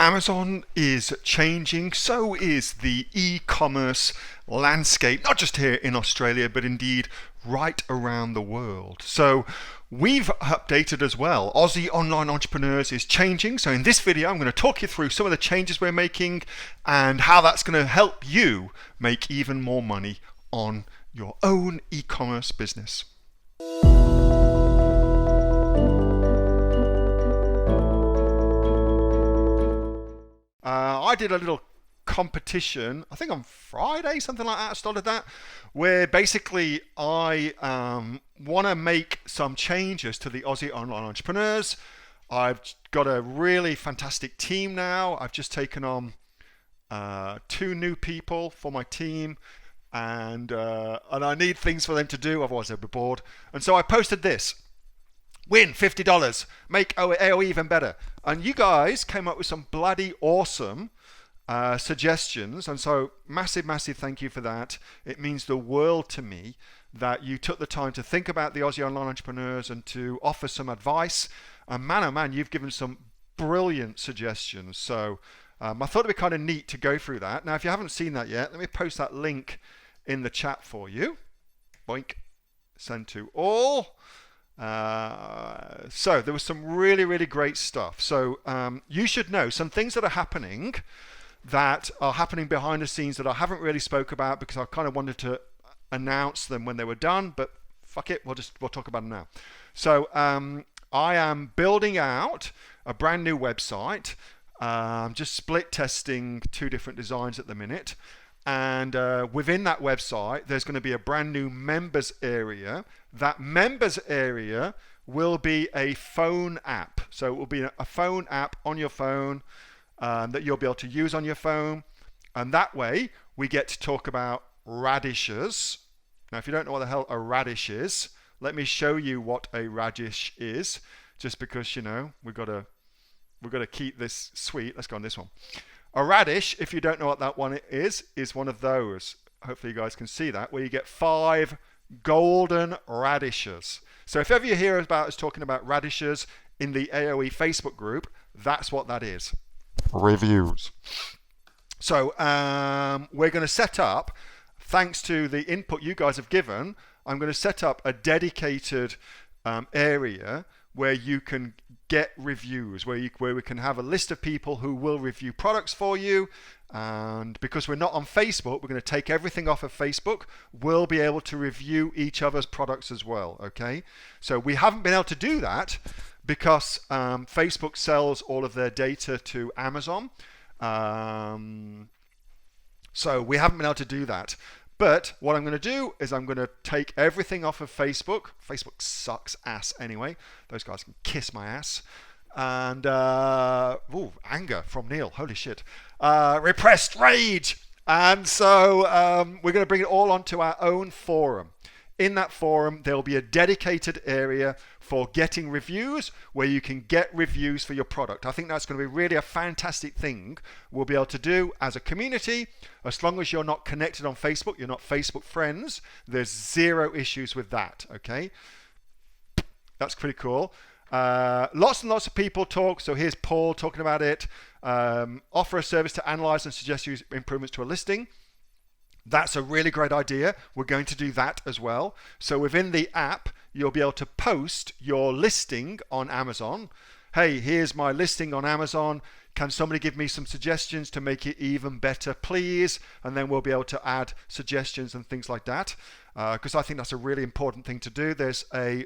Amazon is changing, so is the e-commerce landscape, not just here in Australia, but indeed right around the world. So we've updated as well. Aussie Online Entrepreneurs is changing. So in this video, I'm going to talk you through some of the changes we're making and how that's going to help you make even more money on your own e-commerce business. I did a little competition, I think on Friday, something like that, I started that, where basically I want to make some changes to the Aussie Online Entrepreneurs. I've got a really fantastic team now. I've just taken on 2 new people for my team, and I need things for them to do, otherwise they'll be bored. And so I posted this. Win $50, make AOE even better. And you guys came up with some bloody awesome suggestions, and so massive thank you for that. It means the world to me that you took the time to think about the Aussie Online Entrepreneurs and to offer some advice. And man, oh man, you've given some brilliant suggestions. So I thought it'd be kind of neat to go through that. Now, if you haven't seen that yet, let me post that link in the chat for you. Boink, send to all. So there was some really great stuff. So you should know some things that are happening behind the scenes that I haven't really spoke about because I kind of wanted to announce them when they were done, but fuck it, we'll talk about them now. So I am building out a brand new website. Just split testing 2 different designs at the minute. And within that website, there's going to be a brand new members area. That members area will be a phone app. So it will be a phone app on your phone that you'll be able to use on your phone. And that way, we get to talk about radishes. Now, if you don't know what the hell a radish is, let me show you what a radish is. Just because, you know, we've got to keep this sweet. Let's go on this one. A radish, if you don't know what that one is one of those. Hopefully you guys can see that, where you get 5 golden radishes. So if ever you hear about us talking about radishes in the AOE Facebook group, that's what that is. Reviews. So we're going to set up, thanks to the input you guys have given, I'm going to set up a dedicated area where you can get reviews, where we can have a list of people who will review products for you. And because we're not on Facebook, we're going to take everything off of Facebook. We'll be able to review each other's products as well. Okay, so we haven't been able to do that because Facebook sells all of their data to Amazon. So we haven't been able to do that. But what I'm going to do is I'm going to take everything off of Facebook. Facebook sucks ass anyway. Those guys can kiss my ass. And, anger from Neil. Holy shit. Repressed rage. And so we're going to bring it all onto our own forum. In that forum, there'll be a dedicated area for getting reviews where you can get reviews for your product. I think that's going to be really a fantastic thing we'll be able to do as a community. As long as you're not connected on Facebook, you're not Facebook friends, there's 0 issues with that, okay? That's pretty cool. Lots and lots of people talk. So here's Paul talking about it. Offer a service to analyze and suggest improvements to a listing. That's a really great idea. We're going to do that as well. So within the app, you'll be able to post your listing on Amazon. Hey, here's my listing on Amazon. Can somebody give me some suggestions to make it even better, please? And then we'll be able to add suggestions and things like that. Because I think that's a really important thing to do. There's a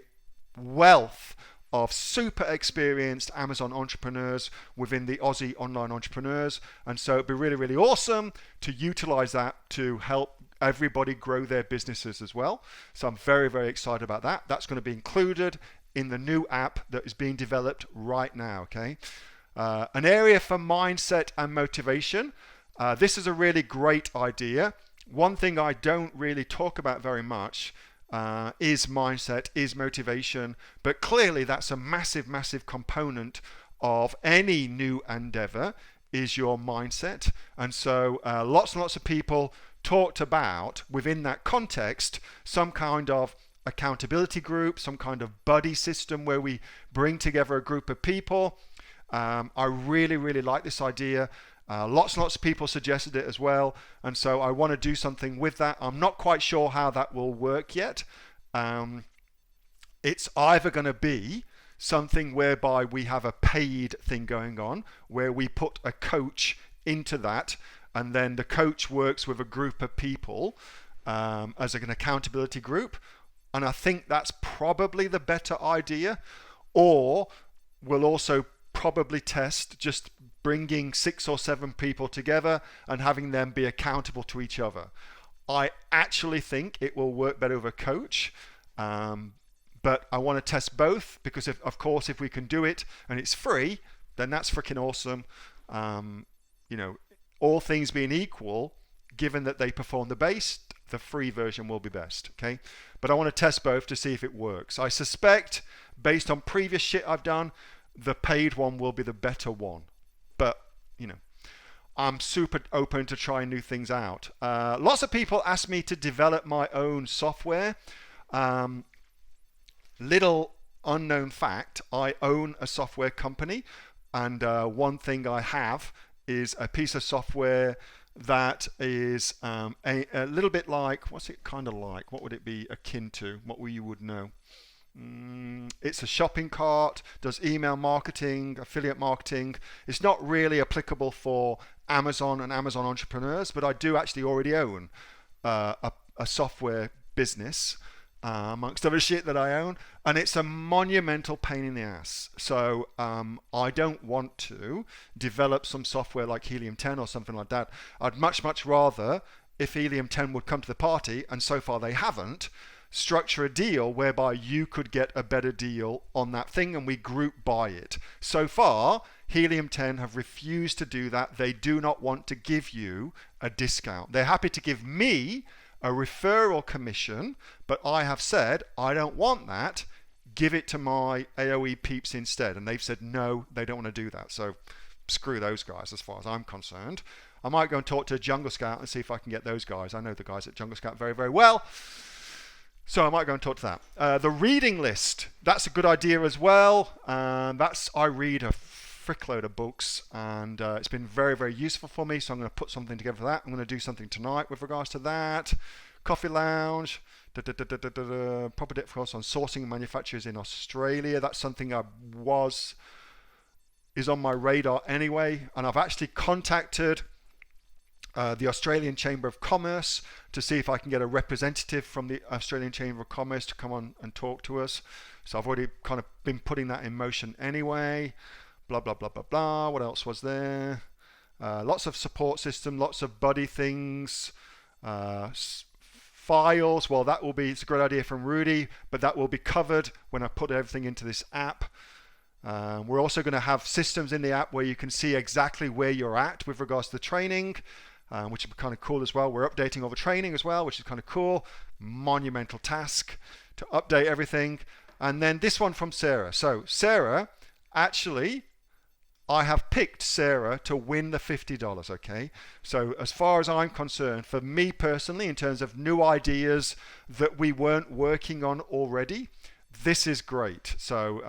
wealth of super experienced Amazon entrepreneurs within the Aussie Online Entrepreneurs, and so it'd be really awesome to utilize that to help everybody grow their businesses as well. So I'm very excited about that. That's going to be included in the new app that is being developed right now. Okay, an area for mindset and motivation. This is a really great idea. One thing I don't really talk about very much is mindset, is motivation, but clearly that's a massive component of any new endeavor, is your mindset. And so lots and lots of people talked about within that context some kind of accountability group, some kind of buddy system where we bring together a group of people I really, really like this idea. Lots and lots of people suggested it as well, and so I want to do something with that. I'm not quite sure how that will work yet. It's either going to be something whereby we have a paid thing going on, where we put a coach into that, and then the coach works with a group of people as an accountability group. And I think that's probably the better idea. Or we'll also probably test just bringing 6 or 7 people together and having them be accountable to each other. I actually think it will work better with a coach. But I want to test both, because of course if we can do it and it's free, then that's freaking awesome. All things being equal, given that they perform the base, the free version will be best. Okay, but I want to test both to see if it works. I suspect, based on previous shit I've done, the paid one will be the better one. But I'm super open to trying new things out. Lots of people ask me to develop my own software. Little unknown fact, I own a software company, and one thing I have is a piece of software that is a little bit like, what's it kind of like? What would it be akin to? What you would know? It's a shopping cart, does email marketing, affiliate marketing. It's not really applicable for Amazon and Amazon entrepreneurs, but I do actually already own a software business amongst other shit that I own, and it's a monumental pain in the ass. So I don't want to develop some software like Helium 10 or something like that. I'd much rather, if Helium 10 would come to the party, and so far they haven't, structure a deal whereby you could get a better deal on that thing and we group buy it. So far, Helium 10 have refused to do that. They do not want to give you a discount. They're happy to give me a referral commission, but I have said I don't want that. Give it to my AOE peeps instead. And they've said no, they don't want to do that. So screw those guys as far as I'm concerned. I might go and talk to Jungle Scout and see if I can get those guys. I know the guys at Jungle Scout very, very well. So I might go and talk to that. The reading list, that's a good idea as well. I read a frickload of books, and it's been very, very useful for me. So I'm going to put something together for that. I'm going to do something tonight with regards to that. Coffee lounge, proper dip course on sourcing manufacturers in Australia. That's something is on my radar anyway, and I've actually contacted the Australian Chamber of Commerce to see if I can get a representative from the Australian Chamber of Commerce to come on and talk to us. So I've already kind of been putting that in motion anyway. Blah, blah, blah, blah, blah. What else was there? Lots of support system, lots of buddy things. Files, well, it's a great idea from Rudy, but that will be covered when I put everything into this app. We're also going to have systems in the app where you can see exactly where you're at with regards to the training, which is kind of cool as well. We're updating all the training as well, which is kind of cool. Monumental task to update everything. And then this one from Sarah. So Sarah, actually, I have picked Sarah to win the $50, okay? So as far as I'm concerned, for me personally, in terms of new ideas that we weren't working on already, this is great. So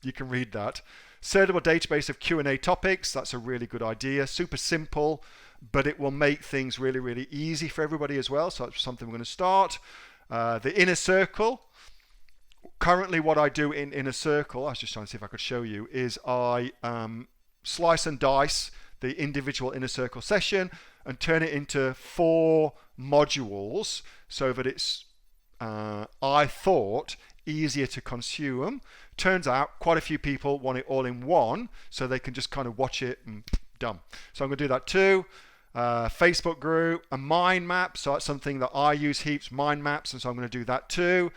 you can read that. Searchable database of Q&A topics, that's a really good idea. Super simple, but it will make things really, really easy for everybody as well. So that's something we're going to start. The inner circle. Currently what I do in Inner Circle, I was just trying to see if I could show you, is I slice and dice the individual Inner Circle session and turn it into 4 modules so that it's, I thought, easier to consume. Turns out quite a few people want it all in one, so they can just kind of watch it and done. So I'm going to do that too. Facebook group, a mind map, so that's something that I use heaps, mind maps, and so I'm going to do that too.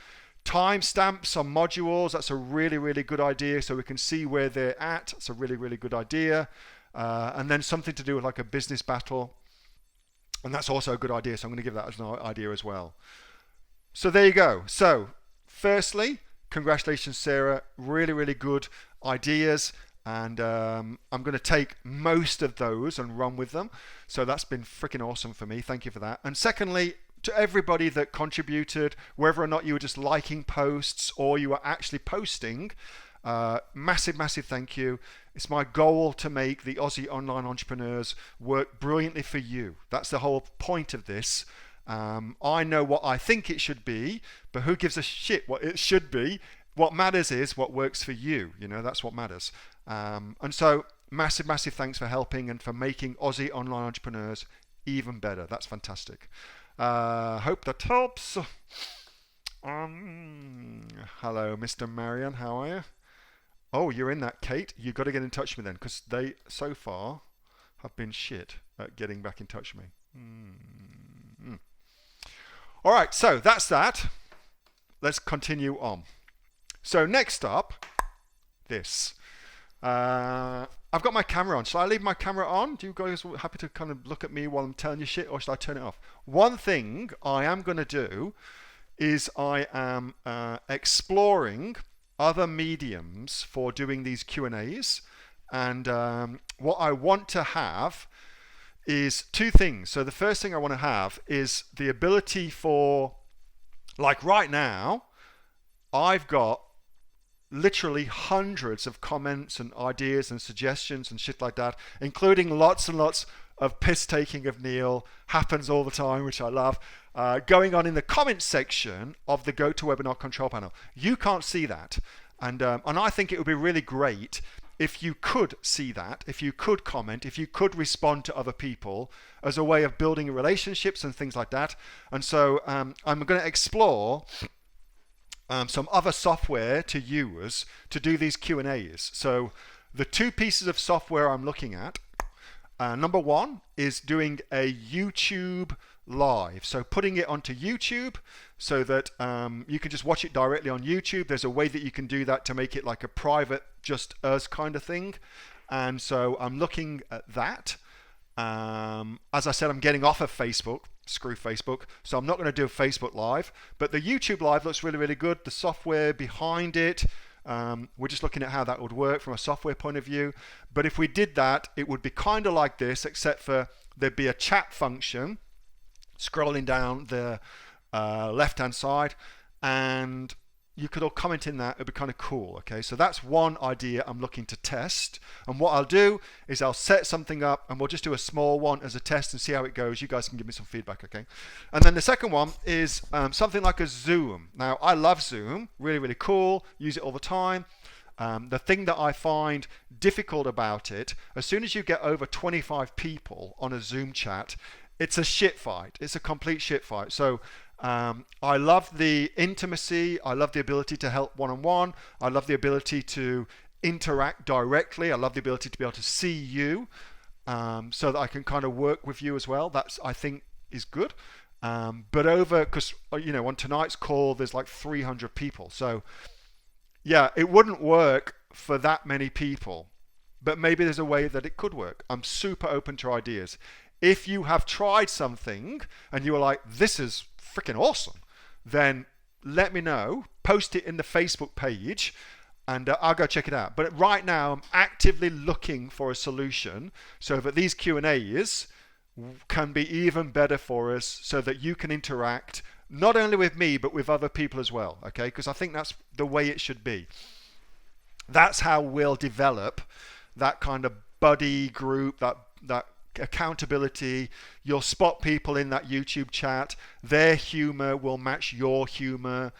Timestamps on modules, that's a really, really good idea, so we can see where they're at. That's a really, really good idea. And then something to do with like a business battle, and that's also a good idea, so I'm going to give that as an idea as well. So there you go. So firstly, congratulations, Sarah. Really, really good ideas, and I'm going to take most of those and run with them. So that's been freaking awesome for me. Thank you for that. And secondly, to everybody that contributed, whether or not you were just liking posts or you were actually posting, Massive, massive thank you. It's my goal to make the Aussie online entrepreneurs work brilliantly for you. That's the whole point of this. I know what I think it should be, but who gives a shit what it should be? What matters is what works for you. You know, that's what matters. And so massive, massive thanks for helping and for making Aussie online entrepreneurs even better. That's fantastic. Hope that helps. Hello, Mr. Marion. How are you? Oh, you're in that, Kate. You've got to get in touch with me then, because they, so far, have been shit at getting back in touch with me. All right, so that's that. Let's continue on. So next up, this. I've got my camera on. Shall I leave my camera on? Do you guys happy to kind of look at me while I'm telling you shit, or should I turn it off? One thing I am going to do is I am exploring other mediums for doing these Q&As, and what I want to have is two things. So the first thing I want to have is the ability for, like right now, I've got literally hundreds of comments and ideas and suggestions and shit like that, including lots and lots of piss taking of Neil, happens all the time, which I love, going on in the comments section of the GoToWebinar control panel. You can't see that, and I think it would be really great if you could see that, if you could comment, if you could respond to other people as a way of building relationships and things like that. And so I'm going to explore some other software to use to do these Q&As. So the two pieces of software I'm looking at, number one is doing a YouTube live. So putting it onto YouTube so that you can just watch it directly on YouTube. There's a way that you can do that to make it like a private, just us kind of thing. And so I'm looking at that. As I said, I'm getting off of Facebook. Screw Facebook. So I'm not going to do a Facebook Live. But the YouTube Live looks really, really good. The software behind it, we're just looking at how that would work from a software point of view. But if we did that, it would be kind of like this, except for there'd be a chat function scrolling down the left-hand side, and you could all comment in that. It'd be kind of cool. Okay, so that's one idea I'm looking to test. And what I'll do is I'll set something up, and we'll just do a small one as a test and see how it goes. You guys can give me some feedback, okay? And then the second one is something like a Zoom. Now, I love Zoom. Really, really cool. Use it all the time. The thing that I find difficult about it, as soon as you get over 25 people on a Zoom chat, it's a shit fight. It's a complete shit fight. So I love the intimacy. I love the ability to help one-on-one. I love the ability to interact directly. I love the ability to be able to see you so that I can kind of work with you as well. That's, I think, is good. But over, because, you know, on tonight's call, there's like 300 people. So, yeah, it wouldn't work for that many people. But maybe there's a way that it could work. I'm super open to ideas. If you have tried something and you were like, this is freaking awesome, then let me know, post it in the Facebook page, and I'll go check it out. But right now, I'm actively looking for a solution so that these Q&As can be even better for us, so that you can interact not only with me, but with other people as well, okay? Because I think that's the way it should be. That's how we'll develop that kind of buddy group, that accountability. You'll spot people in that YouTube chat. Their humor will match your humor.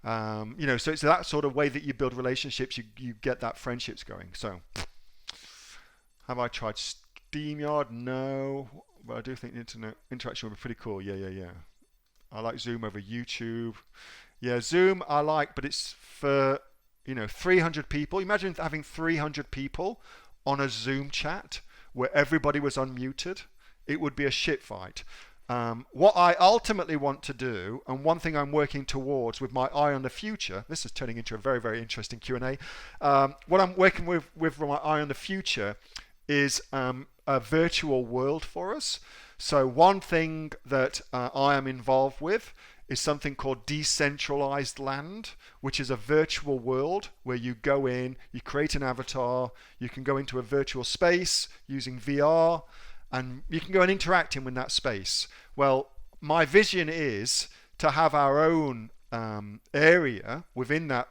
You know, so it's that sort of way that you build relationships. You get that friendships going. So, have I tried StreamYard? No, but I do think the internet interaction would be pretty cool. Yeah. I like Zoom over YouTube. Yeah, Zoom I like, but it's for, you know, 300 people. Imagine having 300 people on a Zoom chat where everybody was unmuted. It would be a shit fight. What I ultimately want to do, and one thing I'm working towards with my eye on the future, this is turning into a very, very interesting Q&A. What I'm working with my eye on the future is a virtual world for us. So one thing that I am involved with is something called Decentralized Land, which is a virtual world where you go in, you create an avatar, you can go into a virtual space using VR, and you can go and interact in that space. Well, my vision is to have our own area within that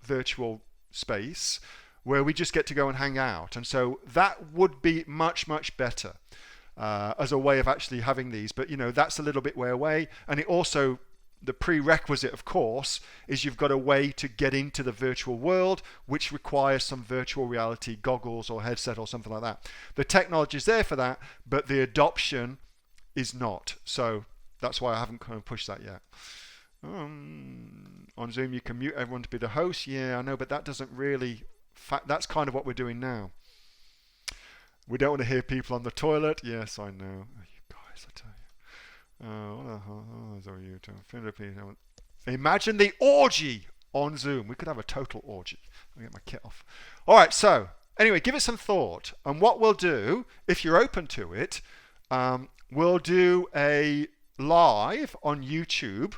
virtual space where we just get to go and hang out. And so that would be much, much better as a way of actually having these. But, that's a little bit way away. And it also, the prerequisite, of course, is you've got a way to get into the virtual world, which requires some virtual reality goggles or headset or something like that. The technology is there for that, but the adoption is not. So that's why I haven't kind of pushed that yet. On Zoom, you can mute everyone to be the host. Yeah, I know, but that doesn't really... that's kind of what we're doing now. We don't want to hear people on the toilet. Yes, I know. Oh, you guys, I tell you. Imagine the orgy on Zoom. We could have a total orgy. Let me get my kit off. All right, so anyway, give it some thought. And what we'll do, if you're open to it, we'll do a live on YouTube,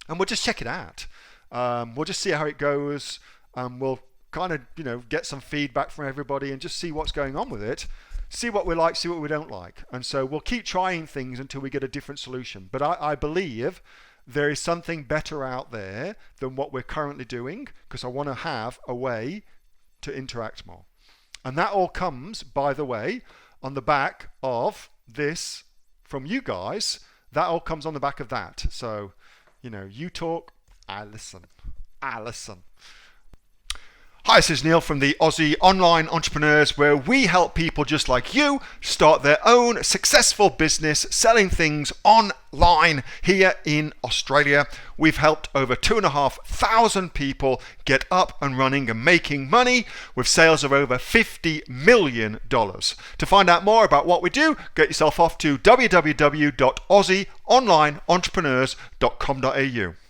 and we'll just check it out. We'll just see how it goes. We'll kind of, get some feedback from everybody and just see what's going on with it. See what we like, see what we don't like. And so we'll keep trying things until we get a different solution. But I believe there is something better out there than what we're currently doing, because I want to have a way to interact more. And that all comes, by the way, on the back of this from you guys. That all comes on the back of that. So, you talk, I listen. Hi, this is Neil from the Aussie Online Entrepreneurs, where we help people just like you start their own successful business selling things online here in Australia. We've helped over 2,500 people get up and running and making money with sales of over $50 million. To find out more about what we do, get yourself off to www.aussieonlineentrepreneurs.com.au.